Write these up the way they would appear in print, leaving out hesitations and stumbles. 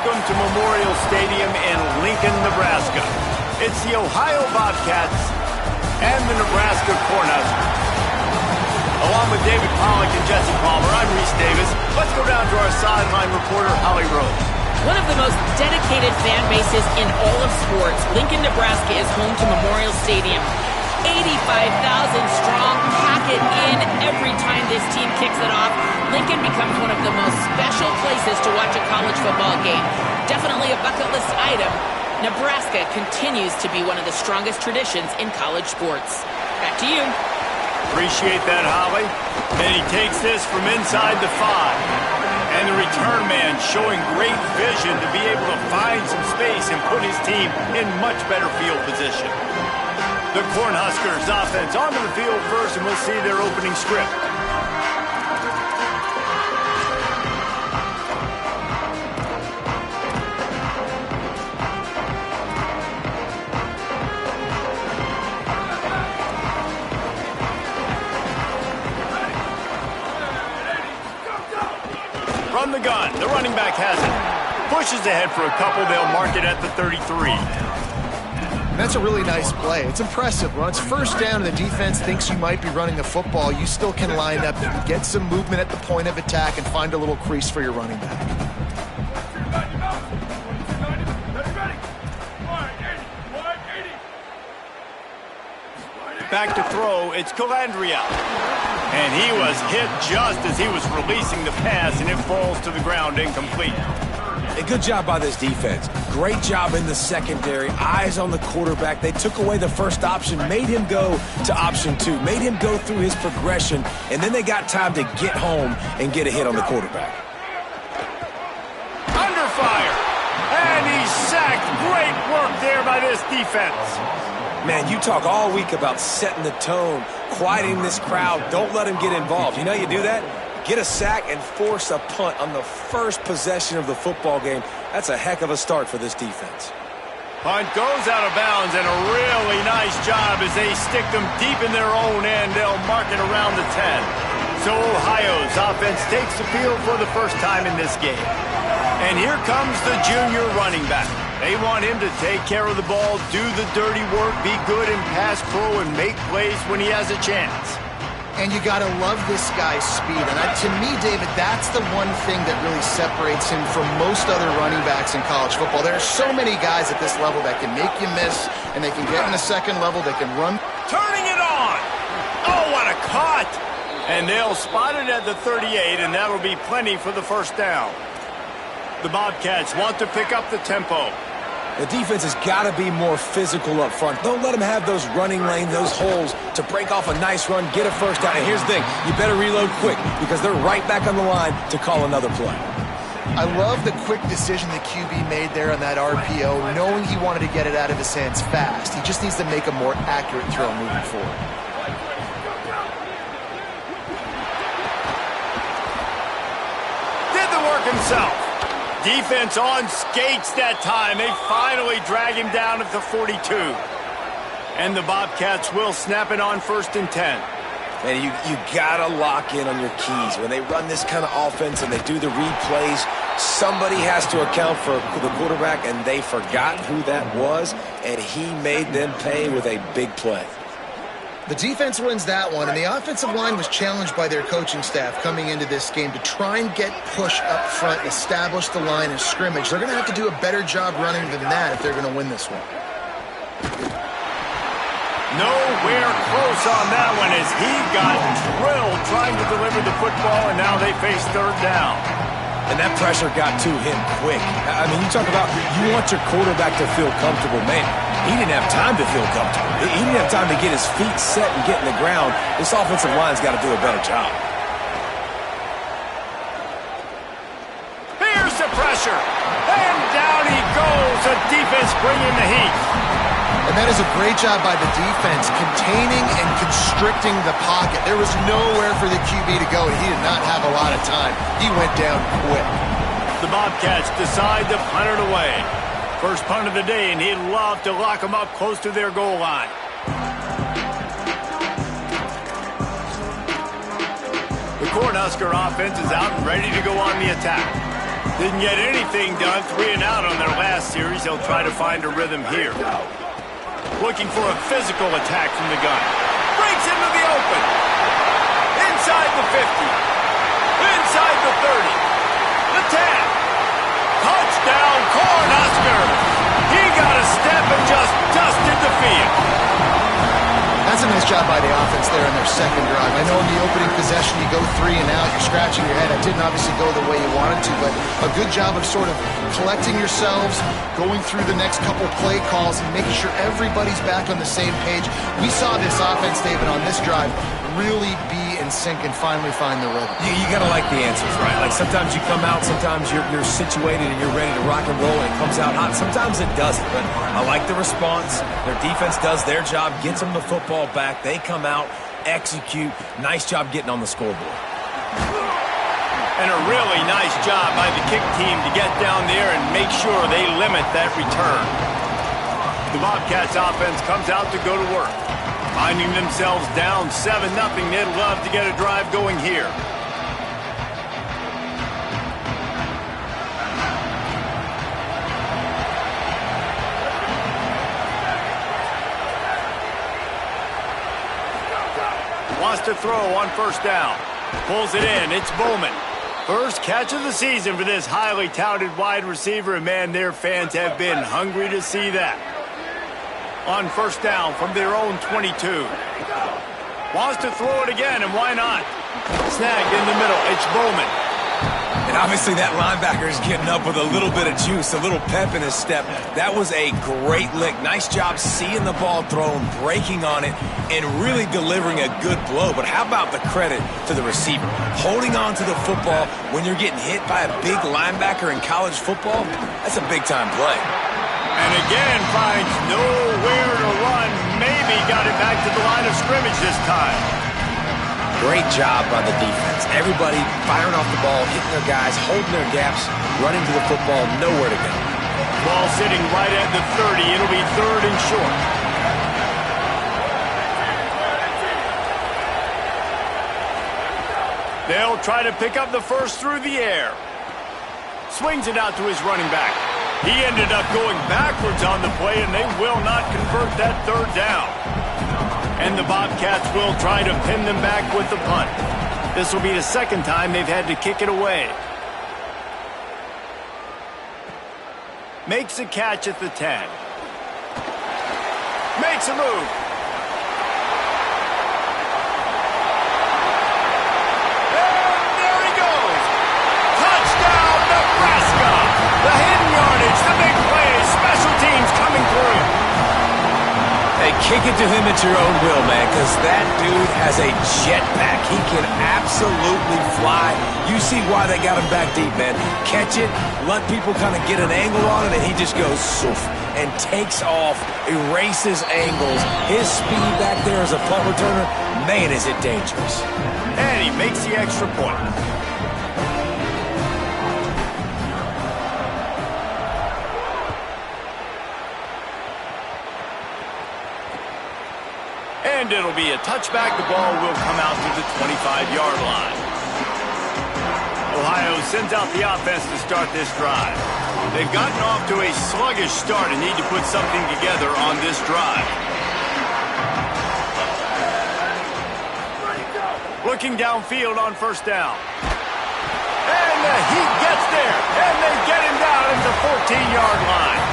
Welcome to Memorial Stadium in Lincoln, Nebraska. It's the Ohio Bobcats and the Nebraska Cornhuskers. Along with David Pollack and Jesse Palmer, I'm Reese Davis. Let's go down to our sideline reporter, Holly Rose. One of the most dedicated fan bases in all of sports, Lincoln, Nebraska is home to Memorial Stadium. 85,000 strong, pack it in every time this team kicks it off. Lincoln becomes one of the most special places to watch a college football game. Definitely a bucket list item. Nebraska continues to be one of the strongest traditions in college sports. Back to you. Appreciate that, Holly. And he takes this from inside the 5. And the return man showing great vision to be able to find some space and put his team in much better field position. The Cornhuskers offense onto the field first, and we'll see their opening script. From the gun, the running back has it. Pushes ahead for a couple. They'll mark it at the 33. That's a really nice play. It's impressive. When it's first down and the defense thinks you might be running the football, you still can line up. You can get some movement at the point of attack and find a little crease for your running back. Back to throw, it's Calandria. And he was hit just as he was releasing the pass, and it falls to the ground incomplete. A good job by this defense. Great job in the secondary. Eyes on the quarterback. They took away the first option, made him go to option 2, made him go through his progression, and then they got time to get home and get a hit on the quarterback. Under fire. And he's sacked. Great work there by this defense. Man, you talk all week about setting the tone, quieting this crowd. Don't let him get involved. You know how you do that? Get a sack and force a punt on the first possession of the football game. That's a heck of a start for this defense. Punt goes out of bounds, and a really nice job as they stick them deep in their own end. They'll mark it around the 10. So Ohio's offense takes the field for the first time in this game. And here comes the junior running back. They want him to take care of the ball, do the dirty work, be good in pass pro, and make plays when he has a chance. And you got to love this guy's speed. And to me, David, that's the one thing that really separates him from most other running backs in college football. There are so many guys at this level that can make you miss, and they can get in the second level, they can run. Turning it on! Oh, what a cut! And they'll spot it at the 38, and that'll be plenty for the first down. The Bobcats want to pick up the tempo. The defense has got to be more physical up front. Don't let them have those running lanes, those holes to break off a nice run, get a first down. And here's the thing, you better reload quick because they're right back on the line to call another play. I love the quick decision the QB made there on that RPO, knowing he wanted to get it out of his hands fast. He just needs to make a more accurate throw moving forward. Did the work himself. Defense on skates that time. They finally drag him down at the 42. And the Bobcats will snap it on 1st and 10. And you got to lock in on your keys. When they run this kind of offense and they do the read plays, somebody has to account for the quarterback, and they forgot who that was, and he made them pay with a big play. The defense wins that one, and the offensive line was challenged by their coaching staff coming into this game to try and get push up front and establish the line of scrimmage. They're going to have to do a better job running than that if they're going to win this one. Nowhere close on that one as he got drilled trying to deliver the football, and now they face 3rd down. And that pressure got to him quick. I mean, you talk about you want your quarterback to feel comfortable. Man, he didn't have time to feel comfortable. He didn't have time to get his feet set and get in the ground. This offensive line's got to do a better job. Here's the pressure. And down he goes. The defense bringing the heat. And that is a great job by the defense, containing and constricting the pocket. There was nowhere for the QB to go, and he did not have a lot of time. He went down quick. The Bobcats decide to punt it away. First punt of the day, and he'd love to lock them up close to their goal line. The Cornhusker offense is out and ready to go on the attack. Didn't get anything done, 3 and out on their last series. They'll try to find a rhythm here. Looking for a physical attack from the gun. Breaks into the open. Inside the 50. Inside the 30. The 10. Touchdown, Cornhuskers. He got a step and just dusted the field. That's a nice job by the offense there in their second drive. I know in the opening possession you go 3 and out, you're scratching your head. It didn't obviously go the way you wanted to, but a good job of sort of collecting yourselves, going through the next couple play calls, and making sure everybody's back on the same page. We saw this offense, David, on this drive really be in sync and finally find the rhythm. You got to like the answers, right? Like sometimes you come out, sometimes you're situated and you're ready to rock and roll and it comes out hot. Sometimes it doesn't, but I like the response. Their defense does their job, gets them the football back. They come out, execute. Nice job getting on the scoreboard. And a really nice job by the kick team to get down there and make sure they limit that return. The Bobcats offense comes out to go to work. Finding themselves down 7-0, they'd love to get a drive going here. Wants to throw on first down. Pulls it in. It's Bowman. First catch of the season for this highly touted wide receiver, and man, their fans have been hungry to see that. On first down from their own 22. Wants to throw it again, and why not? Snagged in the middle. It's Bowman. And obviously that linebacker is getting up with a little bit of juice, a little pep in his step. That was a great lick. Nice job seeing the ball thrown, breaking on it, and really delivering a good blow. But how about the credit to the receiver? Holding on to the football when you're getting hit by a big linebacker in college football, that's a big-time play. And again finds nowhere to run. Maybe got it back to the line of scrimmage this time. Great job by the defense. Everybody firing off the ball, hitting their guys, holding their gaps, running to the football, nowhere to go. Ball sitting right at the 30. It'll be 3rd and short. They'll try to pick up the first through the air. Swings it out to his running back. He ended up going backwards on the play, and they will not convert that 3rd down. And the Bobcats will try to pin them back with the punt. This will be the 2nd time they've had to kick it away. Makes a catch at the 10. Makes a move. And there he goes. Touchdown, Nebraska. The hidden yardage, the big play, special teams coming through. Hey, kick it to him at your own will, man, because that dude has a jetpack. He can absolutely fly. You see why they got him back deep, man. Catch it, let people kind of get an angle on it, and he just goes soof and takes off, erases angles. His speed back there as a punt returner, man, is it dangerous. And he makes the extra point. And it'll be a touchback. The ball will come out to the 25-yard line. Ohio sends out the offense to start this drive. They've gotten off to a sluggish start and need to put something together on this drive. Looking downfield on first down. And he gets there. And they get him down at the 14-yard line.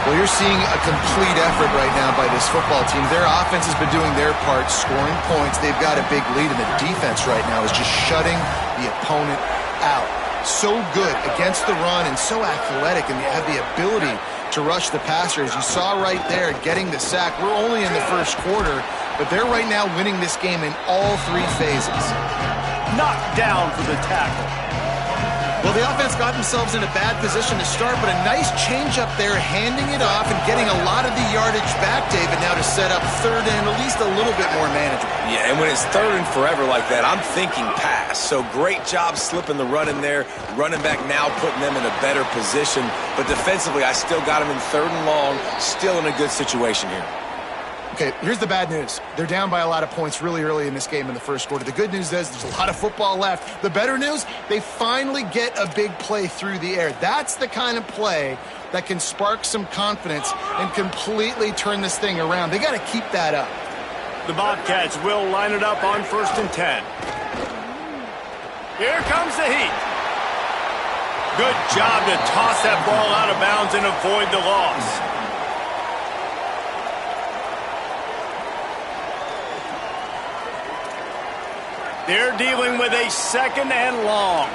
Well, you're seeing a complete effort right now by this football team. Their offense has been doing their part, scoring points. They've got a big lead, and the defense right now is just shutting the opponent out. So good against the run and so athletic, and they have the ability to rush the passer. As you saw right there, getting the sack. We're only in the first quarter, but they're right now winning this game in all 3 phases. Knocked down for the tackle. Well, the offense got themselves in a bad position to start, but a nice change up there, handing it off and getting a lot of the yardage back, David, now to set up 3rd and at least a little bit more manageable. Yeah, and when it's 3rd and forever like that, I'm thinking pass. So great job slipping the run in there. Running back now putting them in a better position. But defensively, I still got them in 3rd and long, still in a good situation here. Okay, here's the bad news. They're down by a lot of points really early in this game in the first quarter. The good news is there's a lot of football left. The better news, they finally get a big play through the air. That's the kind of play that can spark some confidence and completely turn this thing around. They got to keep that up. The Bobcats will line it up on 1st and 10. Here comes the heat. Good job to toss that ball out of bounds and avoid the loss. They're dealing with a 2nd and long.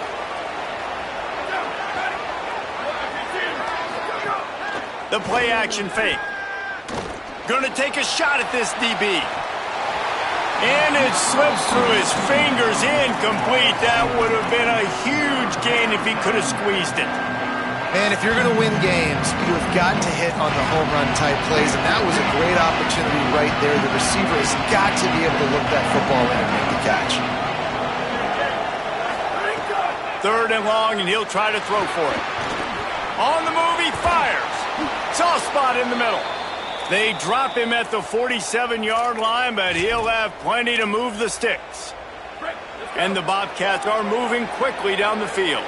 The play action fake. Going to take a shot at this DB. And it slips through his fingers, incomplete. That would have been a huge gain if he could have squeezed it. And if you're going to win games, you have got to hit on the home run type plays, and that was a great opportunity right there. The receiver has got to be able to look that football in and make the catch. 3rd and long, and he'll try to throw for it. On the move, he fires. Soft spot in the middle. They drop him at the 47-yard line, but he'll have plenty to move the sticks. And the Bobcats are moving quickly down the field.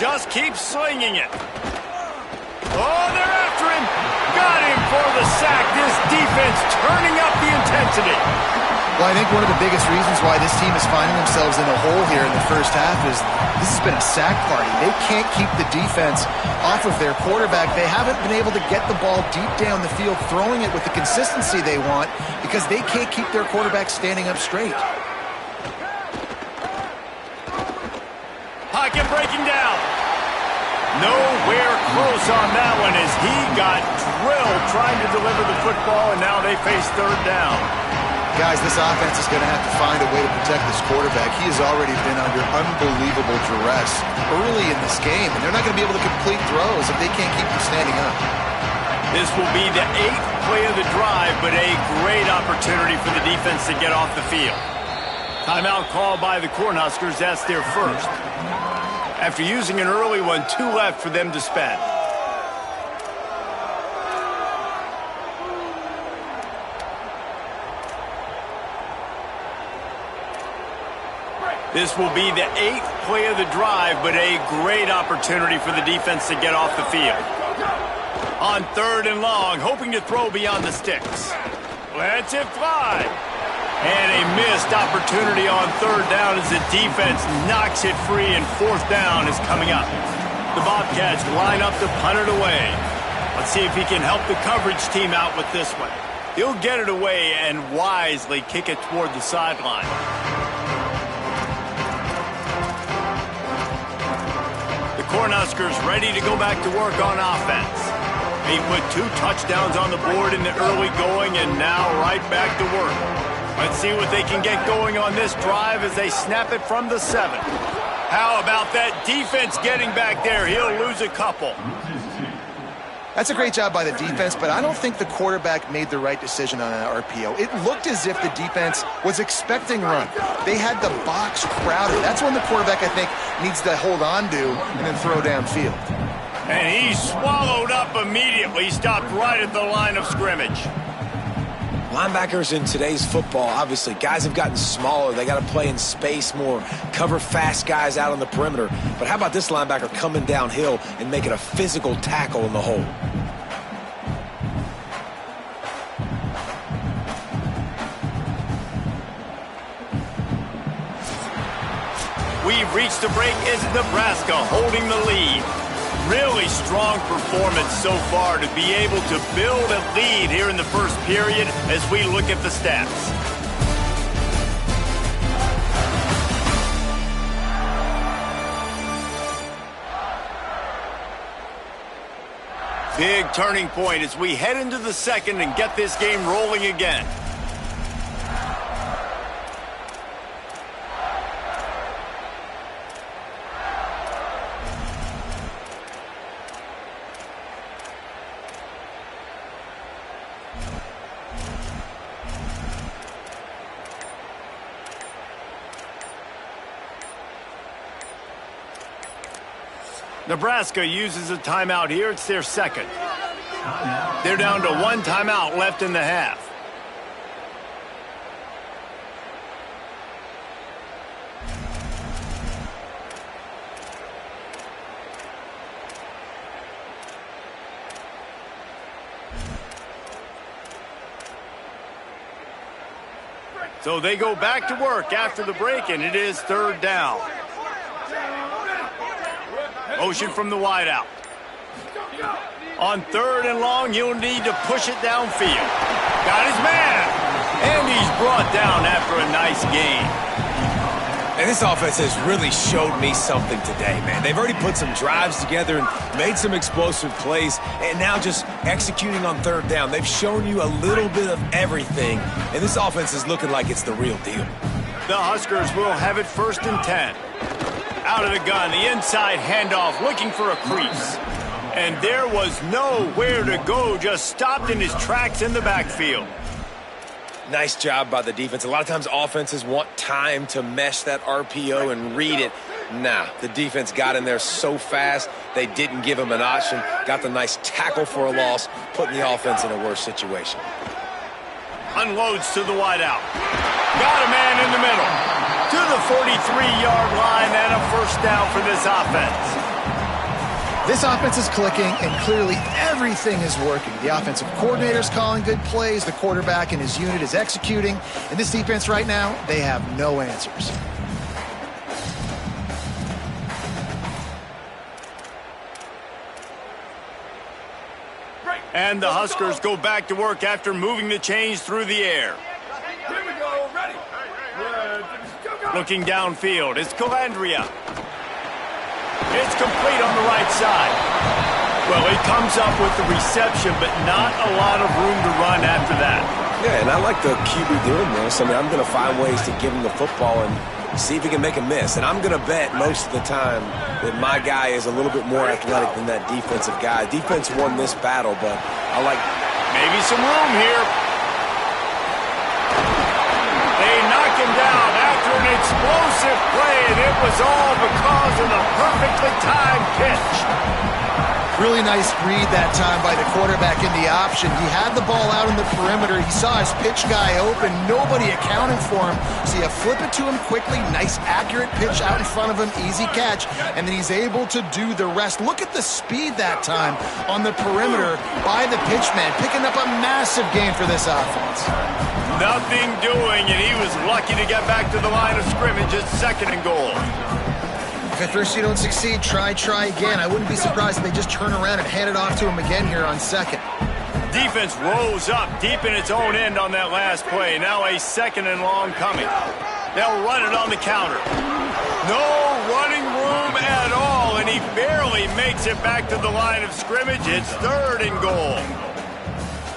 Just keep slinging it. Oh, they're after him. Got him for the sack. This defense turning up the intensity. Well, I think one of the biggest reasons why this team is finding themselves in a hole here in the first half is this has been a sack party. They can't keep the defense off of their quarterback. They haven't been able to get the ball deep down the field, throwing it with the consistency they want because they can't keep their quarterback standing up straight. Pocket breaking down. Nowhere close on that one as he got drilled trying to deliver the football, and now they face 3rd down. Guys, this offense is going to have to find a way to protect this quarterback. He has already been under unbelievable duress early in this game, and they're not going to be able to complete throws if they can't keep him standing up. This will be the 8th play of the drive, but a great opportunity for the defense to get off the field. Timeout called by the Cornhuskers. That's their first. After using an early one, 2 left for them to spend. This will be the 8th play of the drive, but a great opportunity for the defense to get off the field. On 3rd and long, hoping to throw beyond the sticks. Lets it fly. And a missed opportunity on 3rd down as the defense knocks it free, and 4th down is coming up. The Bobcats line up to punt it away. Let's see if he can help the coverage team out with this one. He'll get it away and wisely kick it toward the sideline. Cornhuskers ready to go back to work on offense. They put 2 touchdowns on the board in the early going and now right back to work. Let's see what they can get going on this drive as they snap it from the 7. How about that defense getting back there? He'll lose a couple. That's a great job by the defense, but I don't think the quarterback made the right decision on that RPO. It looked as if the defense was expecting run. They had the box crowded. That's when the quarterback, I think, needs to hold on to and then throw downfield. And he swallowed up immediately, stopped right at the line of scrimmage. Linebackers in today's football, obviously, guys have gotten smaller. They got to play in space more, cover fast guys out on the perimeter. But how about this linebacker coming downhill and making a physical tackle in the hole? We've reached the break as Nebraska holding the lead. Really strong performance so far to be able to build a lead here in the first period as we look at the stats. Big turning point as we head into the second and get this game rolling again. Nebraska uses a timeout here. It's their second. They're down to one timeout left in the half. So they go back to work after the break, and it is third down. Motion from the wideout. On third and long, you'll need to push it downfield. Got his man. And he's brought down after a nice gain. And this offense has really showed me something today, man. They've already put some drives together and made some explosive plays, and now just executing on third down. They've shown you a little bit of everything, and this offense is looking like it's the real deal. The Huskers will have it 1st and 10. Out of the gun, the inside handoff, looking for a crease. And there was nowhere to go, just stopped in his tracks in the backfield. Nice job by the defense. A lot of times offenses want time to mesh that RPO and read it. Nah, the defense got in there so fast, they didn't give him an option. Got the nice tackle for a loss, putting the offense in a worse situation. Unloads to the wideout. Got a man in the middle. To the 43-yard line and a 1st down for this offense. This offense is clicking, and clearly everything is working. The offensive coordinator's calling good plays. The quarterback and his unit is executing. And this defense right now, they have no answers. And the Huskers go back to work after moving the chains through the air. Here we go, ready. Looking downfield, it's Calandria. It's complete on the right side. Well, he comes up with the reception, but not a lot of room to run after that. Yeah, and I like the QB doing this. I mean, I'm going to find ways to give him the football and see if he can make a miss. And I'm going to bet most of the time that my guy is a little bit more athletic than that defensive guy. Defense won this battle, but I like... Maybe some room here. They knock him down after an explosive play, and it was all because of the perfectly timed pitch. Really nice read that time by the quarterback in the option. He had the ball out in the perimeter. He saw his pitch guy open. Nobody accounted for him. So you flip it to him quickly. Nice, accurate pitch out in front of him. Easy catch. And then he's able to do the rest. Look at the speed that time on the perimeter by the pitchman, picking up a massive gain for this offense. Nothing doing, and he was lucky to get back to the line of scrimmage at 2nd and goal. If at first you don't succeed, try again. I wouldn't be surprised if they just turn around and hand it off to him again here on 2nd. Defense rose up deep in its own end on that last play. Now a 2nd and long coming. They'll run it on the counter. No running room at all, and he barely makes it back to the line of scrimmage. It's 3rd and goal.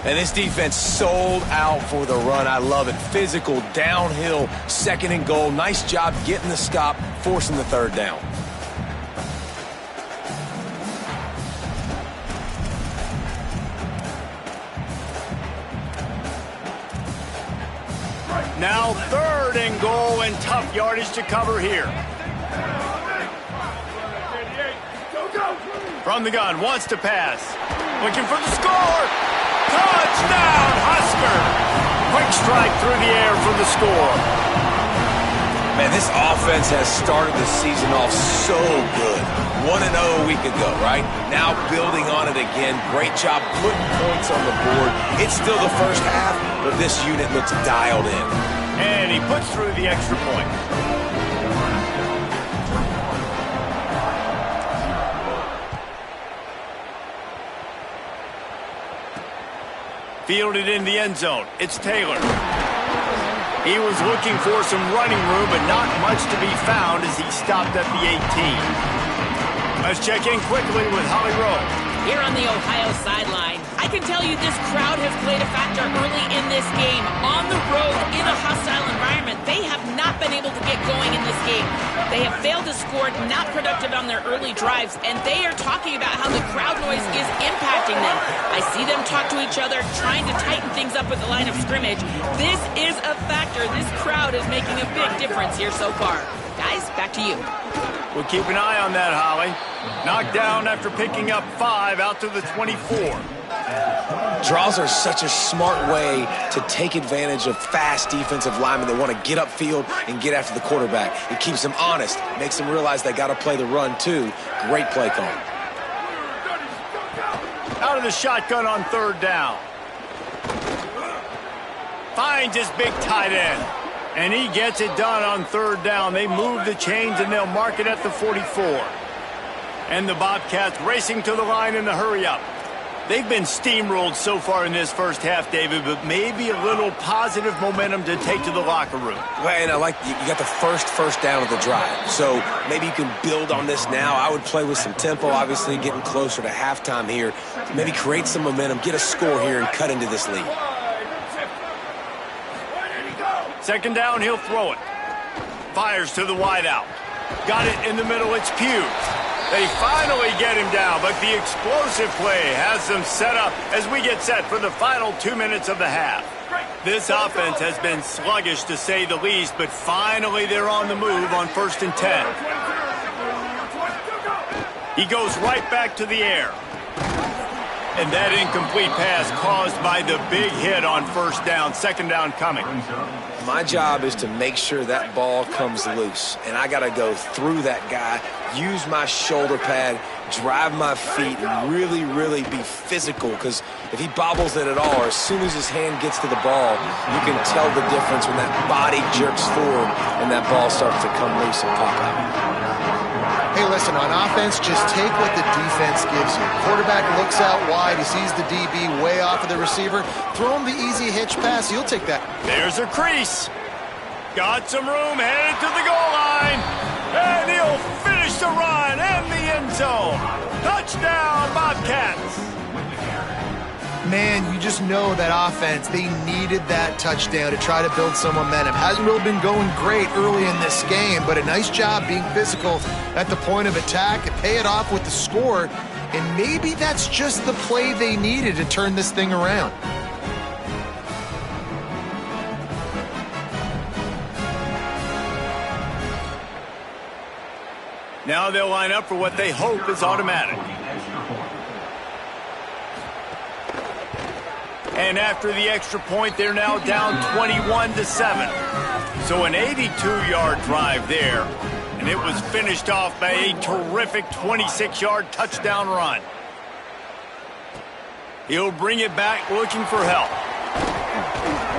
And this defense sold out for the run. I love it. Physical, downhill, 2nd and goal. Nice job getting the stop, forcing the 3rd down. Now 3rd and goal, and tough yardage to cover here. From the gun, wants to pass. Looking for the score. Touchdown, Husker! Quick strike through the air for the score. Man, this offense has started the season off so good. 1-0 a week ago, right? Now building on it again. Great job putting points on the board. It's still the first half, but this unit looks dialed in. And he puts through the extra point. Fielded in the end zone. It's Taylor. He was looking for some running room, but not much to be found as he stopped at the 18. Let's check in quickly with Holly Rowe. Here on the Ohio sideline, I can tell you this crowd has played a factor early in this game. On the road, in a hostile environment, they have not been able to get going in this game. They have failed to score, not productive on their early drives, and they are talking about how the crowd noise is impacting them. I see them talk to each other, trying to tighten things up at the line of scrimmage. This is a factor. This crowd is making a big difference here so far. Guys, back to you. We'll keep an eye on that, Holly. Knocked down after picking up 5 out to the 24. Draws are such a smart way to take advantage of fast defensive linemen that want to get upfield and get after the quarterback. It keeps them honest, makes them realize they got to play the run too. Great play call. Out of the shotgun on third down. Finds his big tight end. And he gets it done on third down. They move the chains and they'll mark it at the 44. And the Bobcats racing to the line in the hurry-up. They've been steamrolled so far in this first half, David, but maybe a little positive momentum to take to the locker room. Well, and I like you got the first down of the drive, so maybe you can build on this now. I would play with some tempo, obviously getting closer to halftime here. Maybe create some momentum, get a score here, and cut into this lead. Second down, he'll throw it. Fires to the wideout. Got it in the middle, it's Pugh. They finally get him down, but the explosive play has them set up as we get set for the final 2 minutes of the half. This offense has been sluggish to say the least, but finally they're on the move on 1st and 10. He goes right back to the air. And that incomplete pass caused by the big hit on 1st down, 2nd down coming. My job is to make sure that ball comes loose, and I got to go through that guy, use my shoulder pad, drive my feet, and really be physical, because if he bobbles it at all, or as soon as his hand gets to the ball, you can tell the difference when that body jerks forward and that ball starts to come loose and pop out. Hey, listen, on offense, just take what the defense gives you. Quarterback looks out wide. He sees the DB way off of the receiver. Throw him the easy hitch pass. He'll take that. There's a crease. Got some room, headed to the goal line. And he'll finish the run and the end zone. Touchdown, Bobcats. Man, you just know that offense, they needed that touchdown to try to build some momentum. Hasn't really been going great early in this game, but a nice job being physical at the point of attack and pay it off with the score. And maybe that's just the play they needed to turn this thing around. Now they'll line up for what they hope is automatic. And after the extra point, they're now down 21-7. So an 82-yard drive there. And it was finished off by a terrific 26-yard touchdown run. He'll bring it back looking for help.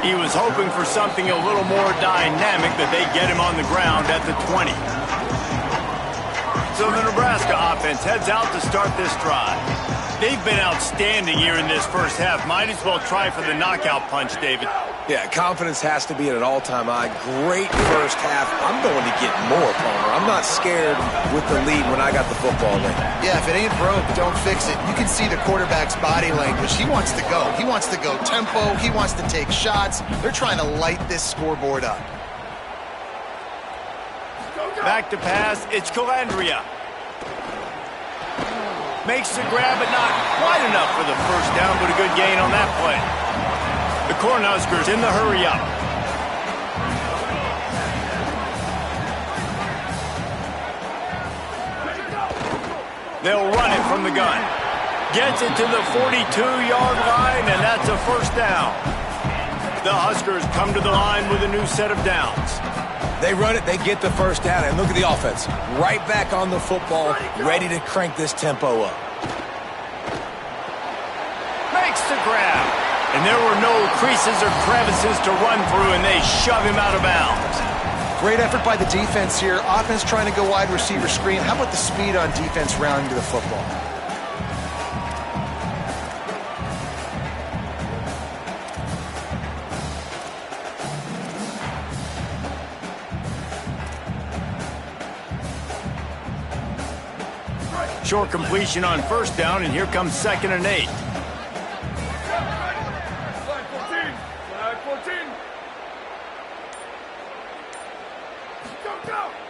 He was hoping for something a little more dynamic, but they get him on the ground at the 20. So the Nebraska offense heads out to start this drive. They've been outstanding here in this first half. Might as well try for the knockout punch, David. Yeah, confidence has to be at an all-time high. Great first half. I'm going to get more, Palmer. I'm not scared with the lead when I got the football in. Yeah, if it ain't broke, don't fix it. You can see the quarterback's body language. He wants to go. He wants to go tempo. He wants to take shots. They're trying to light this scoreboard up. Back to pass, it's Calandria. Makes the grab, but not quite enough for the first down, but a good gain on that play. The Cornhuskers in the hurry-up. They'll run it from the gun. Gets it to the 42-yard line, and that's a first down. The Huskers come to the line with a new set of downs. They run it, they get the first down, and look at the offense. Right back on the football, ready to crank this tempo up. Makes the grab. And there were no creases or crevices to run through, and they shove him out of bounds. Great effort by the defense here. Offense trying to go wide receiver screen. How about the speed on defense rounding to the football? Short completion on first down, and here comes 2nd and 8.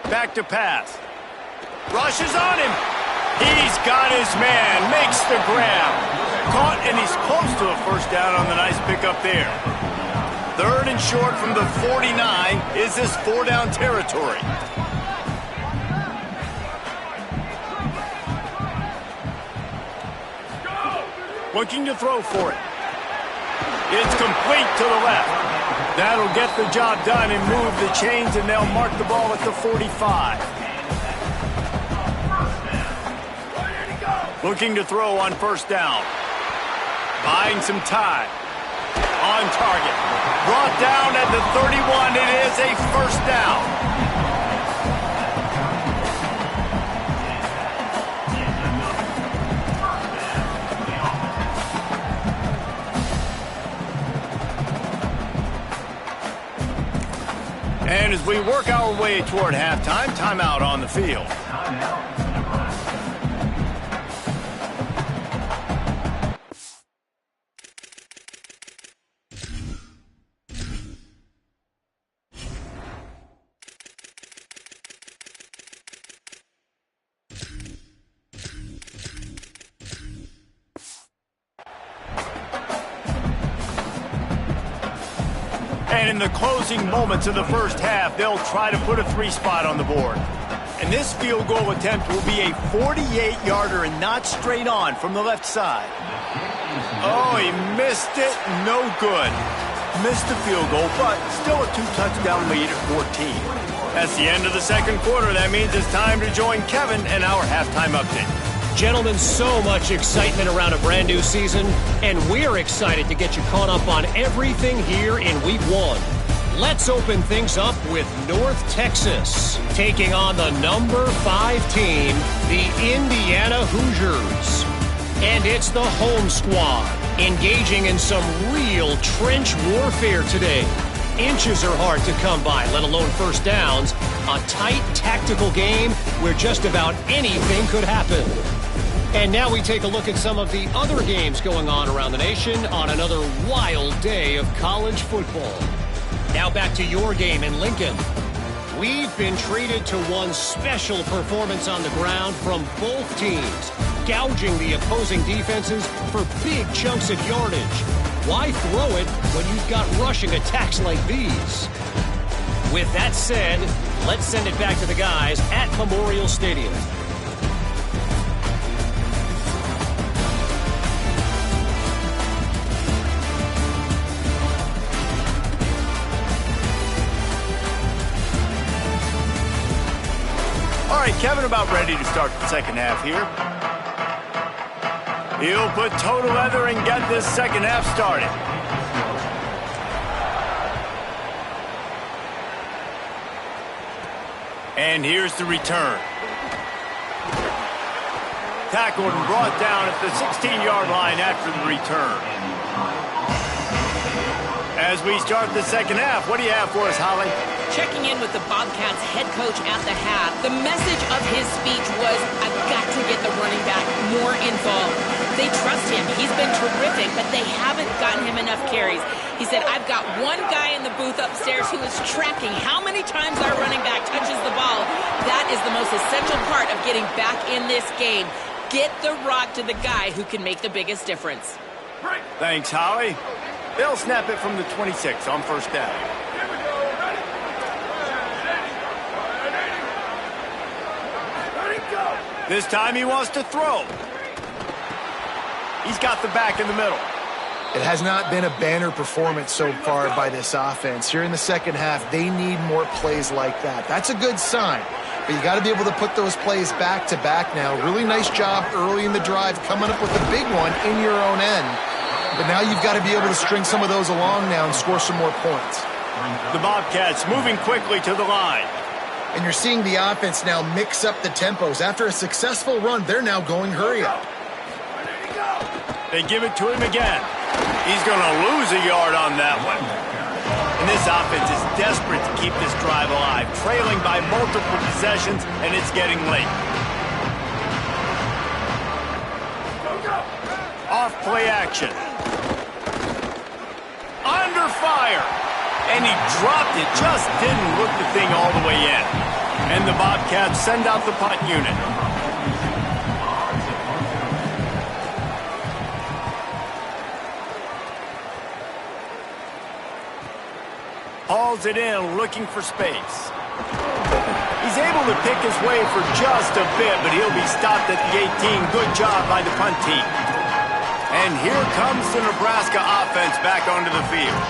Back to pass. Rushes on him. He's got his man. Makes the grab. Caught, and he's close to a first down on the nice pickup there. 3rd and short from the 49. Is this 4-down territory? Looking to throw for it. It's complete to the left. That'll get the job done and move the chains, and they'll mark the ball at the 45. Looking to throw on first down. Buying some time. On target. Brought down at the 31. It is a first down. And as we work our way toward halftime, timeout on the field. And in the closing moments of the first half, they'll try to put a 3-spot on the board. And this field goal attempt will be a 48-yarder and not straight on from the left side. Oh, he missed it. No good. Missed the field goal, but still a 2-touchdown lead at 14. That's the end of the second quarter. That means it's time to join Kevin and our halftime update. Gentlemen, so much excitement around a brand new season, and we're excited to get you caught up on everything here in Week 1. Let's open things up with North Texas, taking on the number 5 team, the Indiana Hoosiers. And it's the home squad, engaging in some real trench warfare today. Inches are hard to come by, let alone first downs. A tight tactical game where just about anything could happen. And now we take a look at some of the other games going on around the nation on another wild day of college football. Now back to your game in Lincoln. We've been treated to one special performance on the ground from both teams, gouging the opposing defenses for big chunks of yardage. Why throw it when you've got rushing attacks like these? With that said, let's send it back to the guys at Memorial Stadium. All right, Kevin, about ready to start the second half here. He'll put total leather and get this second half started. And here's the return. Tackled and brought down at the 16-yard line after the return. As we start the second half, what do you have for us, Holly? Checking in with the Bobcats head coach at the half, the message of his speech was, I've got to get the running back more involved. They trust him. He's been terrific, but they haven't gotten him enough carries. He said, I've got one guy in the booth upstairs who is tracking how many times our running back touches the ball. That is the most essential part of getting back in this game. Get the rock to the guy who can make the biggest difference. Thanks, Holly. They'll snap it from the 26 on first down. This time he wants to throw. He's got the back in the middle. It has not been a banner performance so far by this offense. Here in the second half, they need more plays like that. That's a good sign. But you got to be able to put those plays back to back now. Really nice job early in the drive coming up with a big one in your own end. But now you've got to be able to string some of those along now and score some more points. The Bobcats moving quickly to the line. And you're seeing the offense now mix up the tempos. After a successful run, they're now going hurry up. They give it to him again. He's going to lose a yard on that one. And this offense is desperate to keep this drive alive, trailing by multiple possessions, and it's getting late. Off play action. Under fire. And he dropped it, just didn't look the thing all the way in. And the Bobcats send out the punt unit. Hauls it in, looking for space. He's able to pick his way for just a bit, but he'll be stopped at the 18. Good job by the punt team. And here comes the Nebraska offense back onto the field.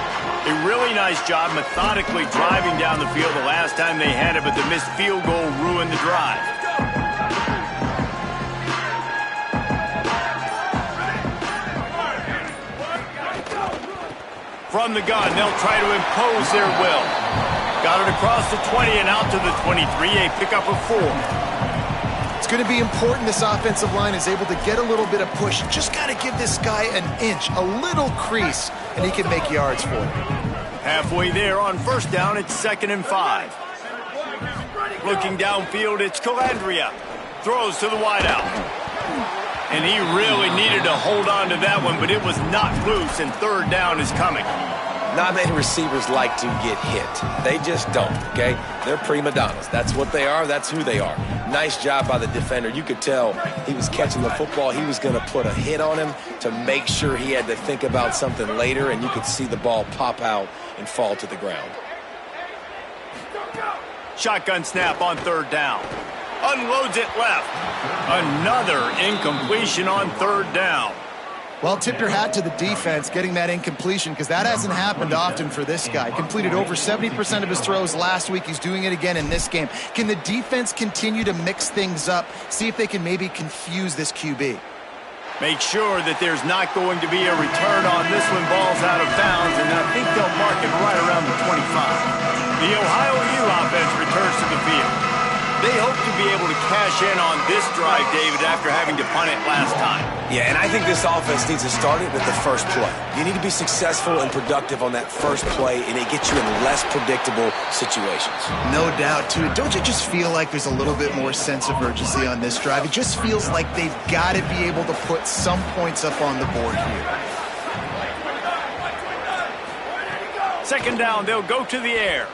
A really nice job methodically driving down the field the last time they had it, but the missed field goal ruined the drive. From the gun, they'll try to impose their will. Got it across the 20 and out to the 23, a pickup of 4. It's going to be important this offensive line is able to get a little bit of push. Just got to give this guy an inch, a little crease, and he can make yards for it. Halfway there on first down, it's 2nd and 5. Looking downfield, it's Calandria. Throws to the wideout. And he really needed to hold on to that one, but it was not loose, and 3rd down is coming. Not many receivers like to get hit. They just don't, okay? They're prima donnas. That's what they are. That's who they are. Nice job by the defender. You could tell he was catching the football. He was going to put a hit on him to make sure he had to think about something later, and you could see the ball pop out and fall to the ground. Shotgun snap on 3rd down. Unloads it left. Another incompletion on 3rd down. Well, tip your hat to the defense getting that incompletion because that hasn't happened often for this guy. Completed over 70% of his throws last week. He's doing it again in this game. Can the defense continue to mix things up? See if they can maybe confuse this QB. Make sure that there's not going to be a return on this one. Ball's out of bounds, and I think they'll mark it right around the 25. The Ohio U offense returns to the field. They hope to be able to cash in on this drive, David, after having to punt it last time. Yeah, and I think this offense needs to start it with the first play. You need to be successful and productive on that first play, and it gets you in less predictable situations. No doubt, too. Don't you just feel like there's a little bit more sense of urgency on this drive? It just feels like they've got to be able to put some points up on the board here. 2nd down, they'll go to the air.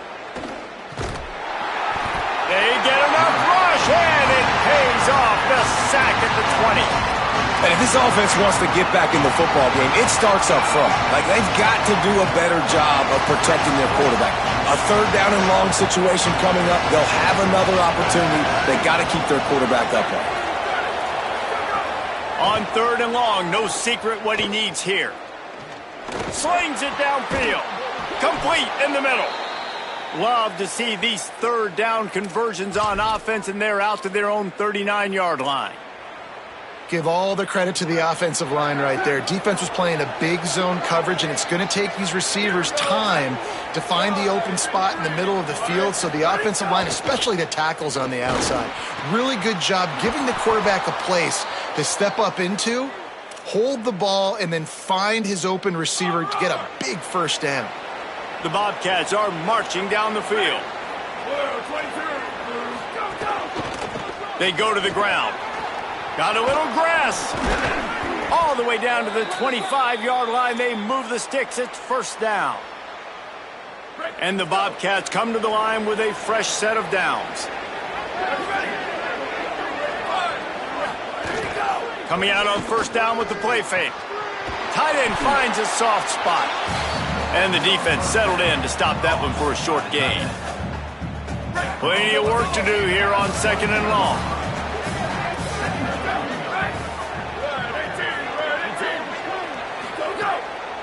They get enough rush, and it pays off. The sack at the 20. And if this offense wants to get back in the football game, it starts up front. Like, they've got to do a better job of protecting their quarterback. A 3rd down and long situation coming up. They'll have another opportunity. They got to keep their quarterback upright. On 3rd and long, no secret what he needs here. Slings it downfield. Complete in the middle. Love to see these 3rd down conversions on offense, and they're out to their own 39-yard line. Give all the credit to the offensive line right there. Defense was playing a big zone coverage, and it's going to take these receivers time to find the open spot in the middle of the field. So the offensive line, especially the tackles on the outside, really good job giving the quarterback a place to step up into, hold the ball, and then find his open receiver to get a big 1st down. The Bobcats are marching down the field. They go to the ground. Got a little grass. All the way down to the 25-yard line. They move the sticks. It's 1st down. And the Bobcats come to the line with a fresh set of downs. Coming out on 1st down with the play fake. Tight end finds a soft spot. And the defense settled in to stop that one for a short gain. Plenty of work to do here on 2nd and long.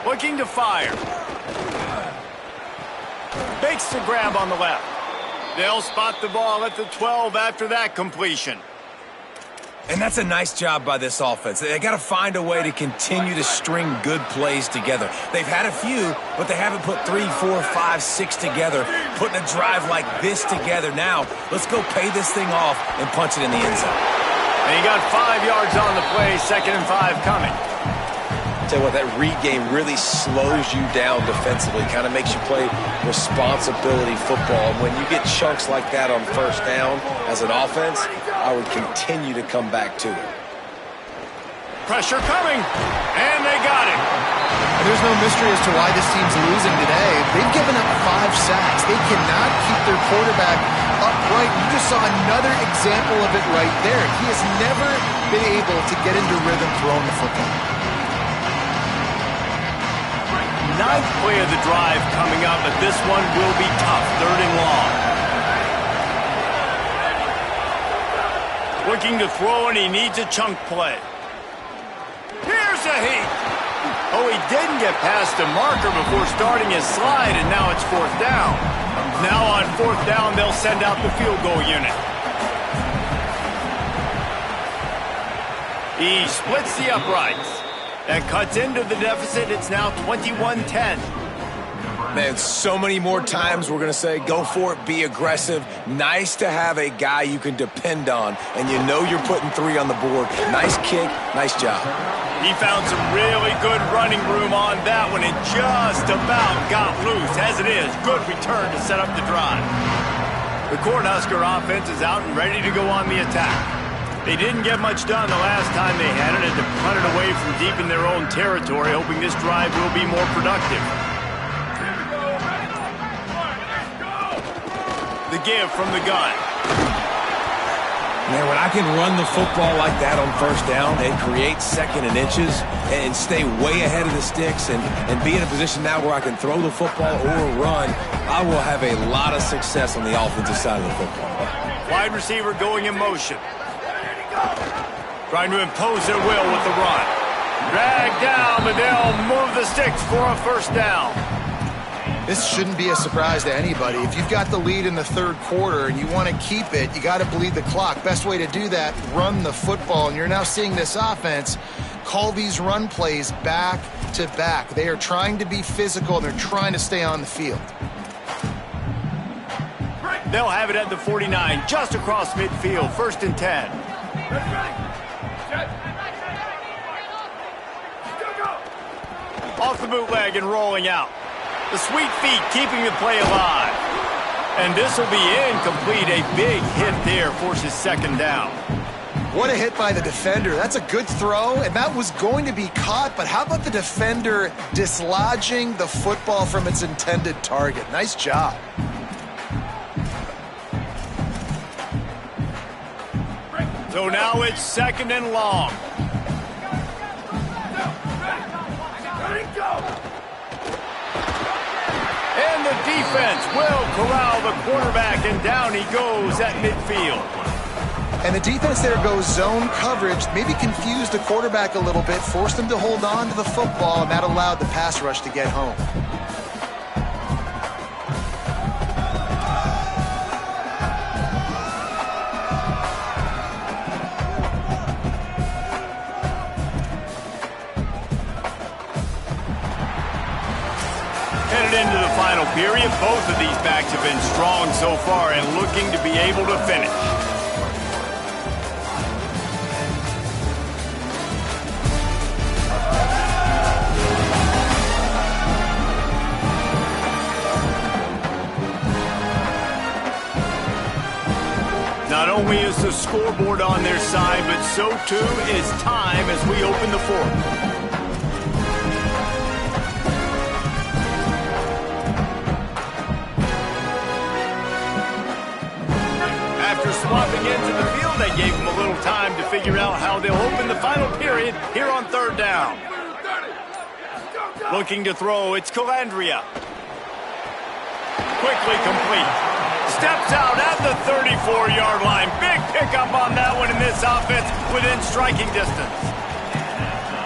Looking to fire. Makes the grab on the left. They'll spot the ball at the 12 after that completion. And that's a nice job by this offense. They got to find a way to continue to string good plays together. They've had a few, but they haven't put 3, 4, 5, 6 together, putting a drive like this together. Now, let's go pay this thing off and punch it in the end zone. And he got 5 yards on the play, 2nd and 5 coming. Tell you what, that read game really slows you down defensively, kind of makes you play responsibility football. And when you get chunks like that on 1st down as an offense, I would continue to come back to it. Pressure coming, and they got it. There's no mystery as to why this team's losing today. They've given up 5 sacks. They cannot keep their quarterback upright. You just saw another example of it right there. He has never been able to get into rhythm throwing the football. 9th play of the drive coming up, but this one will be tough. 3rd and long. Looking to throw, and he needs a chunk play. Here's a heat. Oh, he didn't get past the marker before starting his slide, and now it's 4th down. Now on 4th down, they'll send out the field goal unit. He splits the uprights. That cuts into the deficit. It's now 21-10. Man, so many more times we're going to say, go for it, be aggressive. Nice to have a guy you can depend on, and you know you're putting 3 on the board. Nice kick, nice job. He found some really good running room on that one and just about got loose. As it is, good return to set up the drive. The Cornhusker offense is out and ready to go on the attack. They didn't get much done the last time they had it, and to punt it away from deep in their own territory, hoping this drive will be more productive. The give from the gun. Man, when I can run the football like that on 1st down and create 2nd and inches and stay way ahead of the sticks and be in a position now where I can throw the football or run, I will have a lot of success on the offensive side of the football. Wide receiver going in motion. Trying to impose their will with the run. Dragged down, but they'll move the sticks for a 1st down. This shouldn't be a surprise to anybody. If you've got the lead in the 3rd quarter and you want to keep it, you got to bleed the clock. Best way to do that, run the football. And you're now seeing this offense call these run plays back to back. They are trying to be physical, and they're trying to stay on the field. They'll have it at the 49, just across midfield, 1st and 10. Off the bootleg and rolling out. The sweet feet keeping the play alive. And this will be incomplete. A big hit there forces 2nd down. What a hit by the defender. That's a good throw, and that was going to be caught, but how about the defender dislodging the football from its intended target? Nice job. So now it's 2nd and long. And the defense will corral the quarterback, and down he goes at midfield. And the defense there goes zone coverage, maybe confused the quarterback a little bit, forced him to hold on to the football, and that allowed the pass rush to get home. Headed into the final period, both of these backs have been strong so far and looking to be able to finish. Not only is the scoreboard on their side, but so too is time as we open the 4th. After swapping into the field, they gave him a little time to figure out how they'll open the final period here on 3rd down. Looking to throw, it's Calandria. Quickly complete. Steps out at the 34-yard line. Big pickup on that one in this offense within striking distance.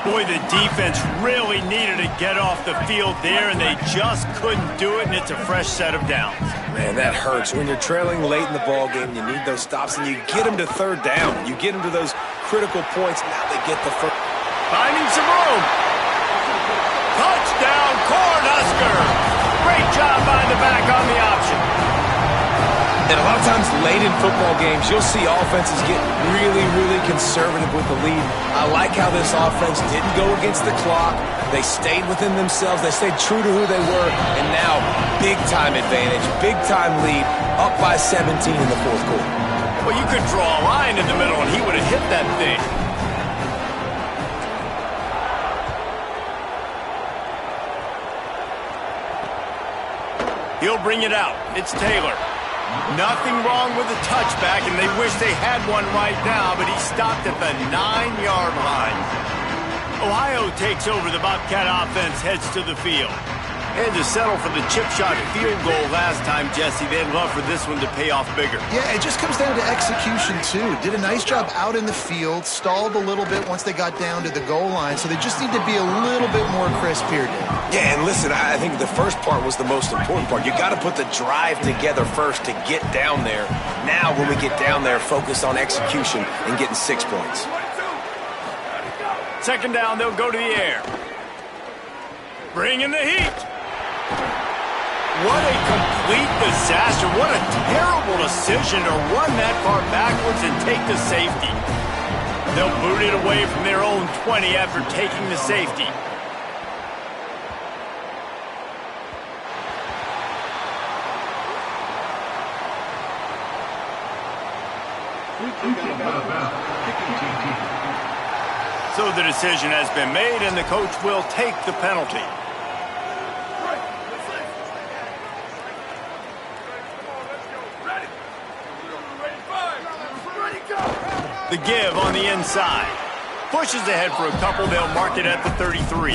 Boy, the defense really needed to get off the field there, and they just couldn't do it, and it's a fresh set of downs. Man, that hurts. When you're trailing late in the ball game, you need those stops, and you get them to 3rd down. You get them to those critical points. Now they get the first. Finding some room. Touchdown, Cornhusker. Great job by the back on the option. And a lot of times late in football games, you'll see offenses get really, really conservative with the lead. I like how this offense didn't go against the clock. They stayed within themselves. They stayed true to who they were. And now, big-time advantage, big-time lead, up by 17 in the 4th quarter. Well, you could draw a line in the middle, and he would have hit that thing. He'll bring it out. It's Taylor. Nothing wrong with the touchback, and they wish they had one right now, but he stopped at the 9-yard line. Ohio takes over. The Bobcat offense heads to the field. And to settle for the chip shot field goal last time, Jesse, they'd love for this one to pay off bigger. Yeah, it just comes down to execution, too. Did a nice job out in the field, stalled a little bit once they got down to the goal line, so they just need to be a little bit more crisp here, Dave. Yeah, and listen, I think the first part was the most important part. You got to put the drive together first to get down there. Now, when we get down there, focus on execution and getting 6 points. Second down, they'll go to the air. Bring in the heat. What a complete disaster. What a terrible decision to run that far backwards and take the safety. They'll boot it away from their own 20 after taking the safety. So the decision has been made, and the coach will take the penalty. The give on the inside. Pushes ahead for a couple. They'll mark it at the 33.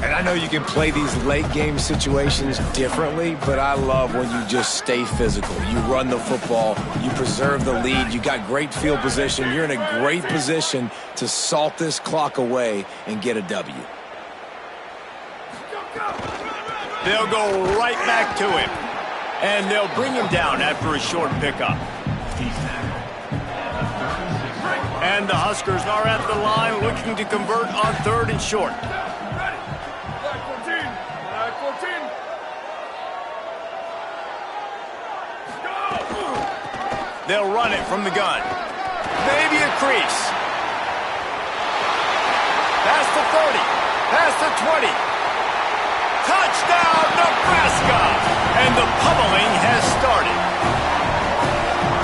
And I know you can play these late game situations differently, but I love when you just stay physical. You run the football, you preserve the lead, you got great field position, you're in a great position to salt this clock away and get a W. They'll go right back to him, and they'll bring him down after a short pickup. And the Huskers are at the line looking to convert on 3rd and short. They'll run it from the gun. Maybe a crease. Past the 30. Past the 20. Touchdown, Nebraska! And the pummeling has started.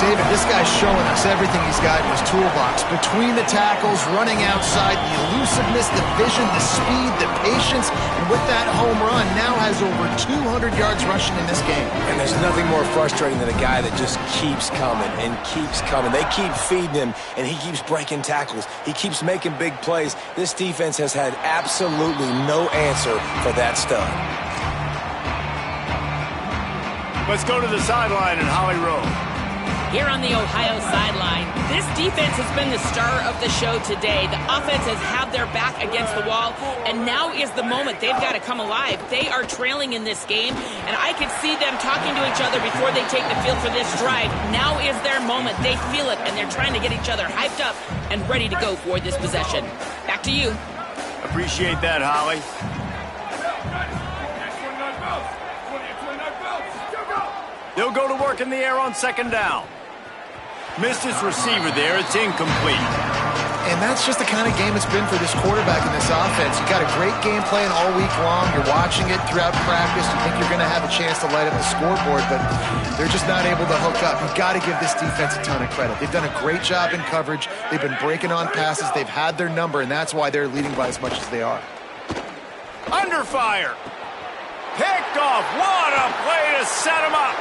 David, this guy's showing us everything he's got in his toolbox. Between the tackles, running outside, the elusiveness, the vision, the speed, the patience, and with that home run, now has over 200 yards rushing in this game. And there's nothing more frustrating than a guy that just keeps coming and keeps coming. They keep feeding him, and he keeps breaking tackles. He keeps making big plays. This defense has had absolutely no answer for that stud. Let's go to the sideline in Holly Rowe. Here on the Ohio sideline, this defense has been the star of the show today. The offense has had their back against the wall, and now is the moment they've got to come alive. They are trailing in this game, and I could see them talking to each other before they take the field for this drive. Now is their moment. They feel it, and they're trying to get each other hyped up and ready to go for this possession. Back to you. Appreciate that, Holly. They'll go to work in the air on 2nd down. Missed his receiver there. It's incomplete. And that's just the kind of game it's been for this quarterback in this offense. You got a great game plan all week long. You're watching it throughout practice. You think you're going to have a chance to light up the scoreboard, but they're just not able to hook up. You've got to give this defense a ton of credit. They've done a great job in coverage. They've been breaking on passes. They've had their number, and that's why they're leading by as much as they are. Under fire. Picked off. What a play to set him up.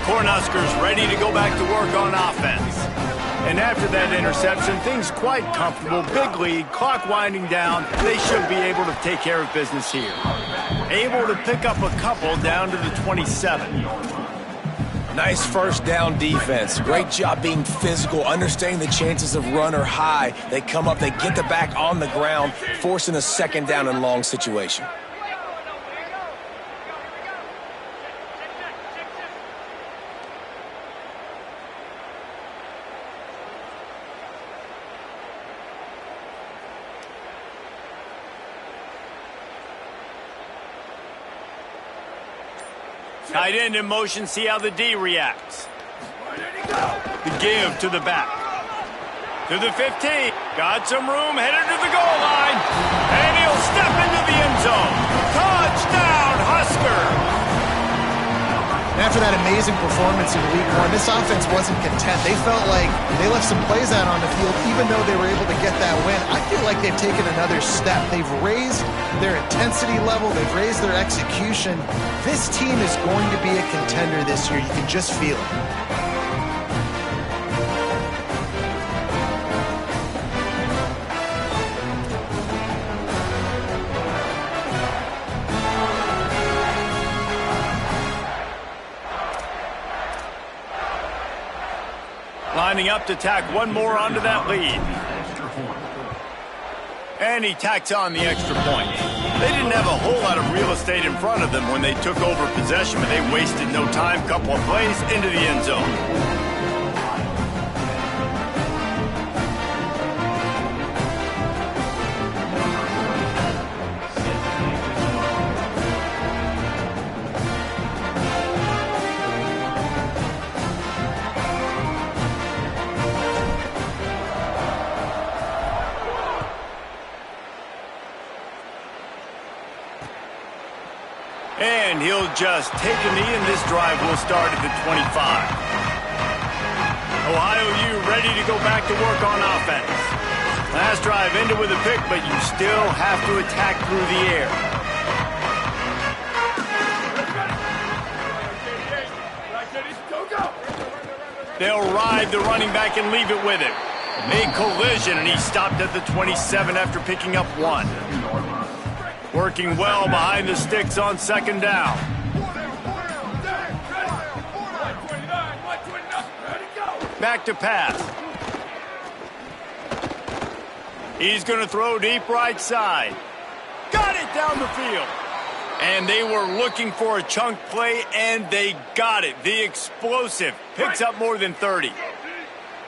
Cornhuskers ready to go back to work on offense. And after that interception, things quite comfortable. Big lead, clock winding down. They should be able to take care of business here. Able to pick up a couple down to the 27. Nice first down defense. Great job being physical, understanding the chances of run are high. They come up, they get the back on the ground, forcing a second down and long situation. Tight end in motion, see how the D reacts. The give to the back. To the 15. Got some room, headed to the goal line. And he'll step into the end zone. Touchdown, Husker! After that amazing performance in Week 1, this offense wasn't content. They felt like they left some plays out on the field, even though they were able to get that win. I feel like they've taken another step. They've raised their intensity level. They've raised their execution. This team is going to be a contender this year. You can just feel it. Lining up to tack one more onto that lead. And he tacks on the extra point. They didn't have a whole lot of real estate in front of them when they took over possession, but they wasted no time. Couple of plays into the end zone. And he'll just take a knee, and this drive will start at the 25. Ohio U ready to go back to work on offense. Last drive ended with a pick, but you still have to attack through the air. They'll ride the running back and leave it with him. A collision, and he stopped at the 27 after picking up one. Working well behind the sticks on second down. Back to pass. He's going to throw deep right side. Got it down the field. And they were looking for a chunk play, and they got it. The explosive picks up more than 30.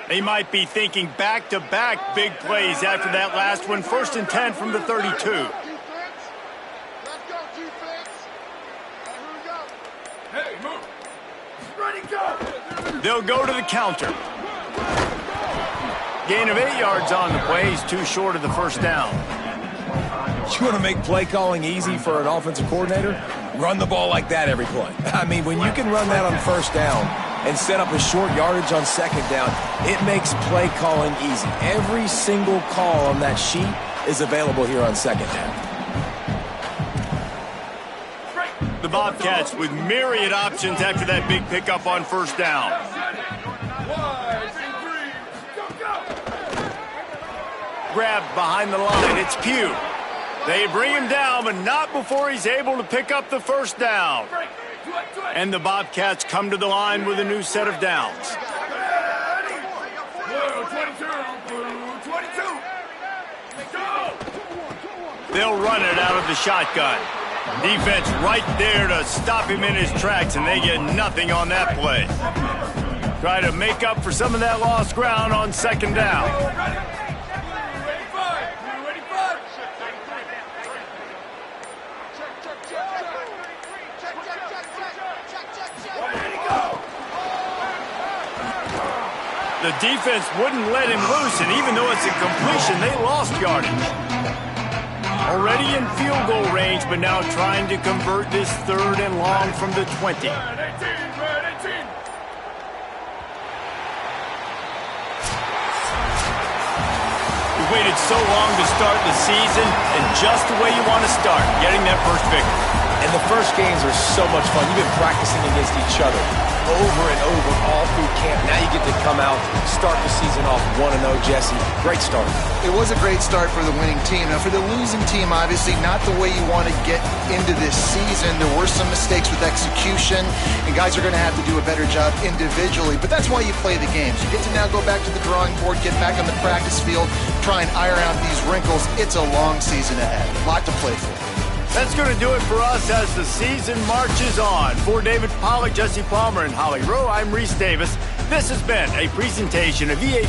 They might be thinking back-to-back big plays after that last one. 1st and 10 from the 32. They'll go to the counter. Gain of 8 yards on the play. He's too short of the first down. You want to make play calling easy for an offensive coordinator? Run the ball like that every play. I mean, when you can run that on first down and set up a short yardage on second down, it makes play calling easy. Every single call on that sheet is available here on second down. The Bobcats with myriad options after that big pickup on first down. Grabbed behind the line. It's Pugh. They bring him down, but not before he's able to pick up the first down. And the Bobcats come to the line with a new set of downs. They'll run it out of the shotgun. Defense right there to stop him in his tracks, and they get nothing on that play. Try to make up for some of that lost ground on second down. The defense wouldn't let him loose, and even though it's a completion, they lost yardage. Already in field goal range, but now trying to convert this 3rd and long from the 20. We waited so long to start the season, and just the way you want to start, getting that first victory. And the first games are so much fun. You've been practicing against each other. over and over all through camp. Now you get to come out, start the season off 1-0, Jesse. Great start. It was a great start for the winning team. Now, for the losing team, obviously not the way you want to get into this season. There were some mistakes with execution, and guys are going to have to do a better job individually. But that's why you play the games. You get to now go back to the drawing board, get back on the practice field, try and iron out these wrinkles. It's a long season ahead. A lot to play for. That's going to do it for us as the season marches on. For David Pollack, Jesse Palmer, and Holly Rowe, I'm Reese Davis. This has been a presentation of EA Sports.